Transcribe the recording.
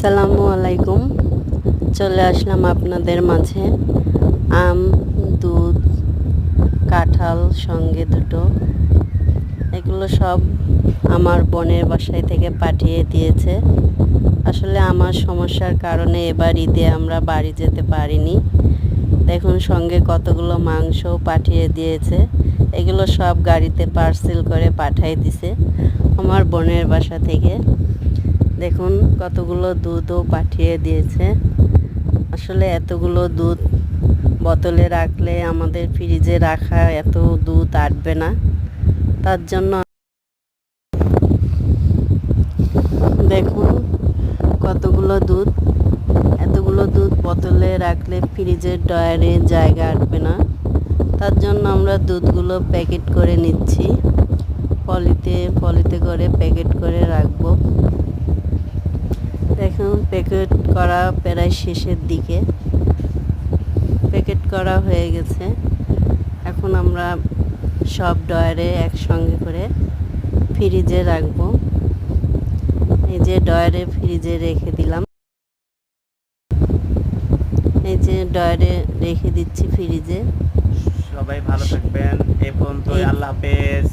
আসসালামু আলাইকুম। চলে আসলাম আপনাদের মাঝে আম, দুধ, কাঁঠাল সঙ্গে দুটো, এগুলো সব আমার বোনের বাসায় থেকে পাঠিয়ে দিয়েছে। আসলে আমার সমস্যার কারণে এবার ঈদে আমরা বাড়ি যেতে পারিনি। দেখুন সঙ্গে কতগুলো মাংসও পাঠিয়ে দিয়েছে। এগুলো সব গাড়িতে পার্সেল করে পাঠিয়ে দিছে আমার বোনের বাসা থেকে। দেখুন কতগুলো দুধও পাঠিয়ে দিয়েছে। আসলে এতগুলো দুধ বোতলে রাখলে আমাদের ফ্রিজে রাখা এত দুধ আটবে না, তার জন্য দেখুন কতগুলো দুধ। এতগুলো দুধ বোতলে রাখলে ফ্রিজের ড্রয়ারে জায়গা আটবে না, তার জন্য আমরা দুধগুলো প্যাকেট করে নিচ্ছি। পলিতে করে প্যাকেট করে রাখবো। দেখুন প্যাকেট করা প্রায় শেষের দিকে, প্যাকেট করা হয়ে গেছে। এখন আমরা সব ডয়ারে একসঙ্গে করে ফ্রিজে রাখবো। এই যে ডয়ারে ফ্রিজে রেখে দিলাম, এই যে ডয়ারে রেখে দিচ্ছি ফ্রিজে। সবাই ভালো থাকবেন। এই পর্যন্ত, আল্লাহ হাফেজ।